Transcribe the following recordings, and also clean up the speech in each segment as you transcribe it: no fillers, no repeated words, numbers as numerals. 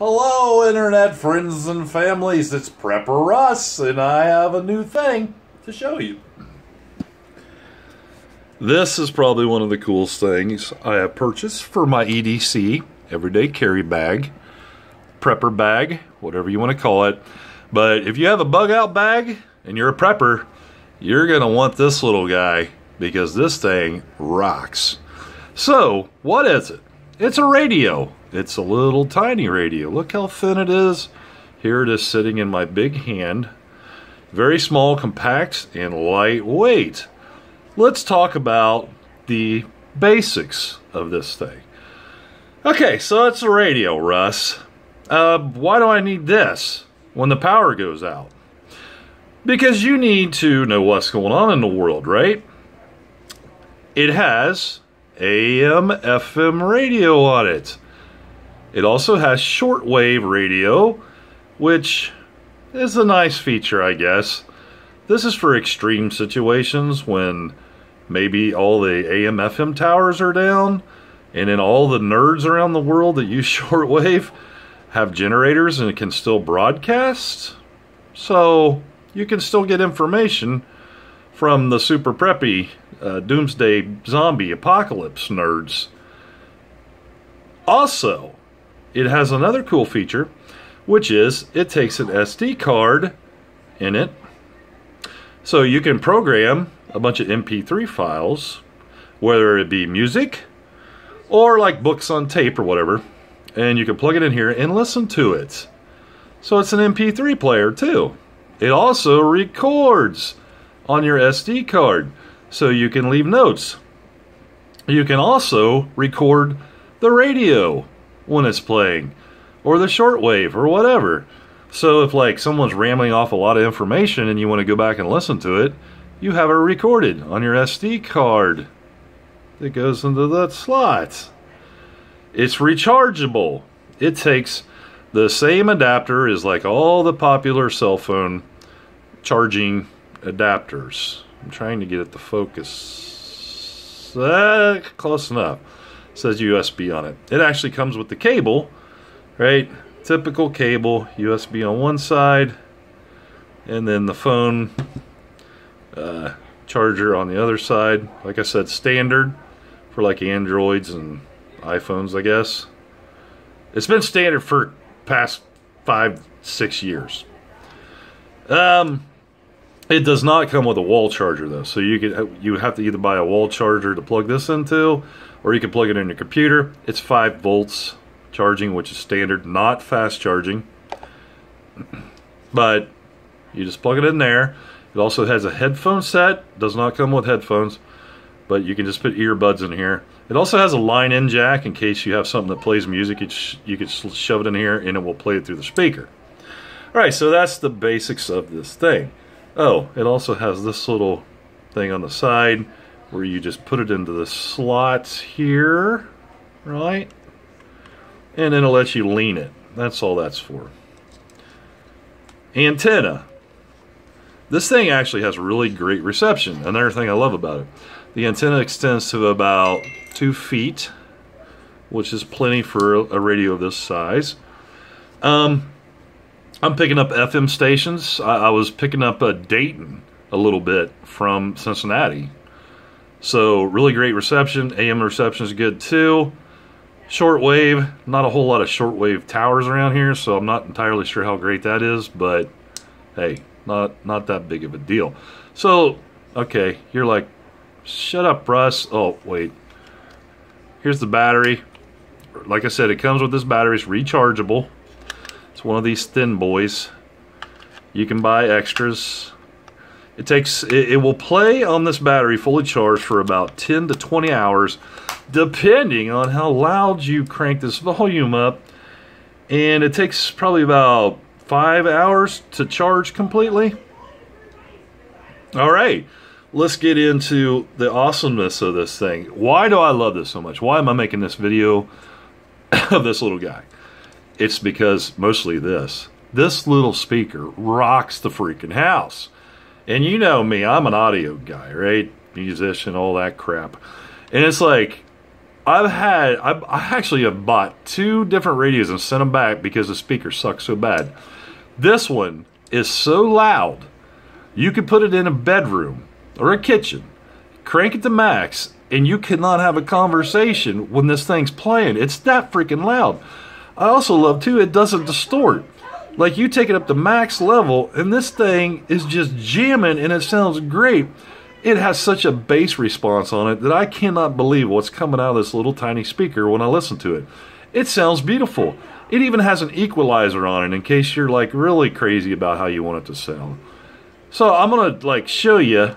Hello, internet friends and families. It's Prepper Russ, and I have a new thing to show you. This is probably one of the coolest things I have purchased for my EDC, everyday carry bag, prepper bag, whatever you want to call it. But if you have a bug out bag and you're a prepper, you're going to want this little guy because this thing rocks. So, what is it? It's a radio. It's a little tiny radio. Look how thin it is. Here it is sitting in my big hand. Very small, compact, and lightweight. Let's talk about the basics of this thing. Okay, so it's a radio, Russ. Why do I need this when the power goes out? Because you need to know what's going on in the world, right? It has AM, FM radio on it. It also has shortwave radio, which is a nice feature, I guess. This is for extreme situations when maybe all the AM, FM towers are down, and then all the nerds around the world that use shortwave have generators and it can still broadcast. So you can still get information from the super preppy doomsday zombie apocalypse nerds. Also, it has another cool feature, which is it takes an SD card in it. So you can program a bunch of MP3 files, whether it be music or like books on tape or whatever, and you can plug it in here and listen to it. So it's an MP3 player too. It also records on your SD card, so you can leave notes. You can also record the radio when it's playing, or the shortwave, or whatever. So if like someone's rambling off a lot of information and you want to go back and listen to it, you have it recorded on your SD card that goes into that slot. It's rechargeable. It takes the same adapter as like all the popular cell phone charging adapters. I'm trying to get it to focus. Close enough. It says USB on it. It actually comes with the cable, right? Typical cable, USB on one side, and then the phone charger on the other side. Like I said, standard for like Androids and iPhones, I guess. It's been standard for past 5-6 years. It does not come with a wall charger though, so you have to either buy a wall charger to plug this into, or you can plug it in your computer. It's 5 volts charging, which is standard, not fast charging. But you just plug it in there. It also has a headphone set. Does not come with headphones, but you can just put earbuds in here. It also has a line-in jack in case you have something that plays music. You could shove it in here and it will play it through the speaker. Alright, so that's the basics of this thing. Oh, it also has this little thing on the side where you just put it into the slots here, right? And then it'll let you lean it. That's all that's for. Antenna. This thing actually has really great reception. Another thing I love about it. The antenna extends to about 2 feet, which is plenty for a radio of this size. I'm picking up FM stations. I was picking up Dayton a little bit from Cincinnati. So really great reception. AM reception is good too. Shortwave, not a whole lot of shortwave towers around here, so I'm not entirely sure how great that is, but hey, not that big of a deal. So, okay, you're like, shut up, Russ. Oh, wait. Here's the battery. Like I said, it comes with this battery. It's rechargeable. It's one of these thin boys. You can buy extras. It will play on this battery fully charged for about 10 to 20 hours, depending on how loud you crank this volume up. And it takes probably about 5 hours to charge completely. Alright, let's get into the awesomeness of this thing. Why do I love this so much? Why am I making this video of this little guy? It's because mostly this little speaker rocks the freaking house. And you know me, I'm an audio guy, right? Musician, all that crap. And it's like, I actually have bought 2 different radios and sent them back because the speaker sucks so bad. This one is so loud, you could put it in a bedroom or a kitchen, crank it to max, and you cannot have a conversation when this thing's playing. It's that freaking loud. I also love, too, it doesn't distort. Like, you take it up to max level, and this thing is just jamming, and it sounds great. It has such a bass response on it that I cannot believe what's coming out of this little tiny speaker when I listen to it. It sounds beautiful. It even has an equalizer on it in case you're like really crazy about how you want it to sound. So I'm going to like show you.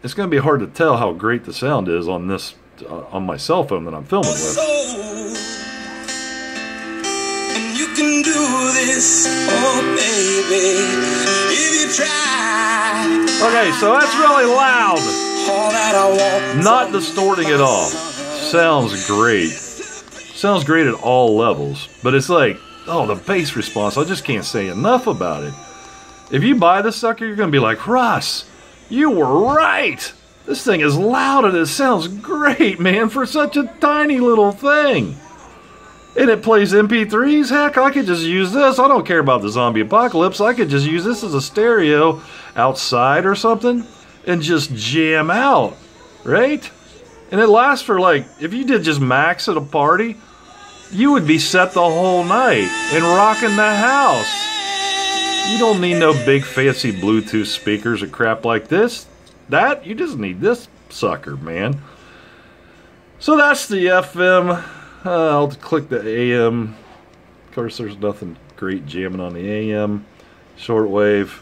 It's going to be hard to tell how great the sound is on this on my cell phone that I'm filming with. And you can do this, oh baby, if you try. Okay, so that's really loud. All that I want. Not distorting at all. Sounds great. Sounds great at all levels. But it's like, oh, the bass response, I just can't say enough about it. If you buy this sucker, you're going to be like, Russ, you were right. This thing is loud and it sounds great, man, for such a tiny little thing. And it plays MP3s. Heck, I could just use this. I don't care about the zombie apocalypse. I could just use this as a stereo outside or something and just jam out, right? And it lasts for like, if you did just max at a party, you would be set the whole night and rocking the house. You don't need no big fancy Bluetooth speakers or crap like this. You just need this sucker, man. So that's the FM. I'll click the AM. Of course, there's nothing great jamming on the AM. Shortwave.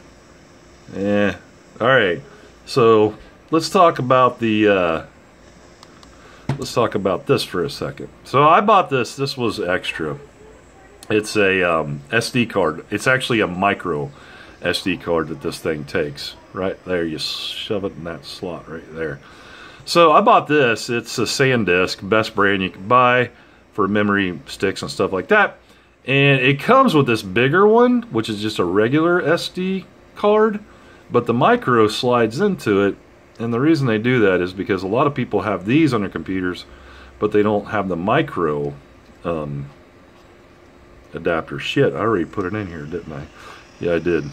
Alright. So let's talk about the let's talk about this for a second. So I bought this. This was extra. It's a SD card. It's actually a micro SD card that this thing takes. Right there, you shove it in that slot right there. So I bought this. It's a SanDisk, best brand you can buy for memory sticks and stuff like that. And it comes with this bigger one, which is just a regular SD card, but the micro slides into it. And the reason they do that is because a lot of people have these on their computers, but they don't have the micro adapter. Shit, I already put it in here, didn't I? Yeah, I did.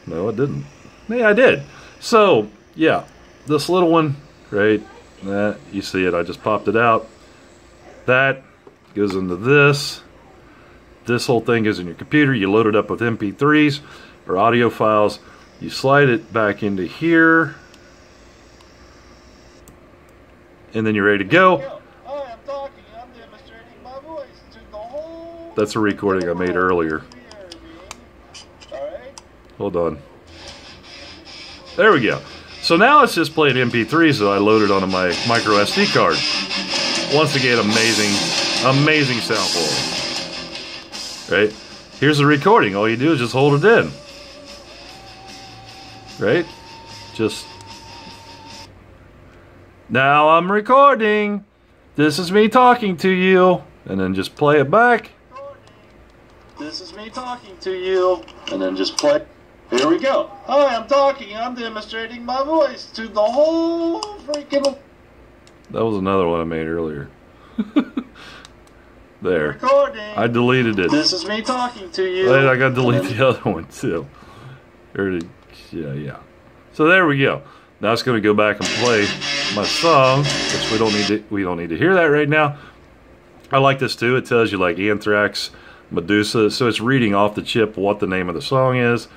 No, I didn't. Yeah, I did. So, yeah, this little one, right? That, you see it, I just popped it out. That goes into this. This whole thing goes in your computer. You load it up with MP3s or audio files. You slide it back into here. And then you're ready to go. That's a recording I made earlier. Hold on. There we go. So now it's just playing MP3s that I loaded onto my micro SD card. Once again, amazing sound quality. Right? Here's the recording. All you do is just hold it in. Right? Just. Now I'm recording. This is me talking to you. And then just play it back. This is me talking to you. And then just play. Here we go. Hi, I'm talking. I'm demonstrating my voice to the whole freaking... That was another one I made earlier. There. Recording. I deleted it. This is me talking to you. I got to delete the other one too. Yeah. So there we go. Now it's going to go back and play my song, which we don't need to hear that right now. I like this too. It tells you like Anthrax, Medusa. So it's reading off the chip what the name of the song is.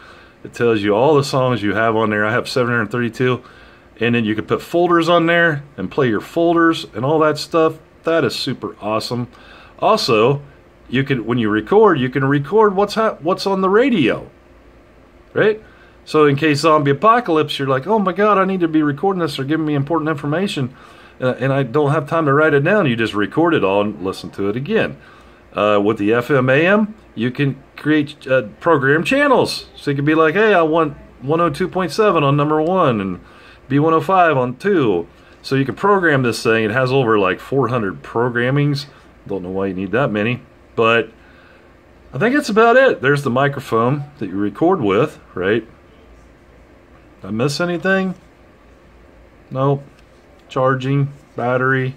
It tells you all the songs you have on there. I have 732. And then you can put folders on there and play your folders and all that stuff. That is super awesome. Also, you can, when you record, you can record what's on the radio. Right? So in case zombie apocalypse, you're like, oh my God, I need to be recording this or giving me important information. And I don't have time to write it down. You just record it all and listen to it again. With the FM AM, you can create program channels. So you can be like, hey, I want 102.7 on number 1 and B105 on 2. So you can program this thing. It has over like 400 programmings. Don't know why you need that many. But I think that's about it. There's the microphone that you record with, right? Did I miss anything? Nope. Charging, battery.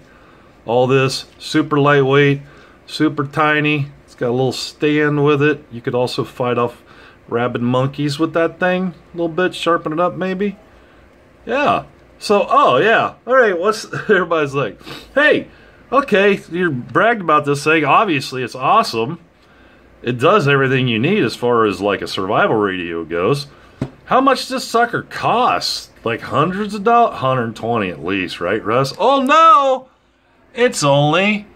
All this, super lightweight, super tiny. It's got a little stand with it. You could also fight off rabid monkeys with that thing. A little bit, sharpen it up maybe. Yeah. So, oh yeah. All right, what's everybody's like, hey, okay, you bragged about this thing. Obviously, it's awesome. It does everything you need as far as like a survival radio goes. How much does this sucker cost? Like hundreds of dollars? 120 at least, right, Russ? Oh no! It's only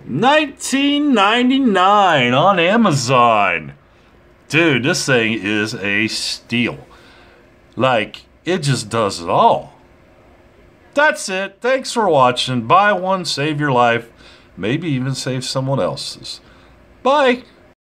$19.99 on Amazon. Dude, this thing is a steal. Like, it just does it all. That's it. Thanks for watching. Buy one, save your life. Maybe even save someone else's. Bye.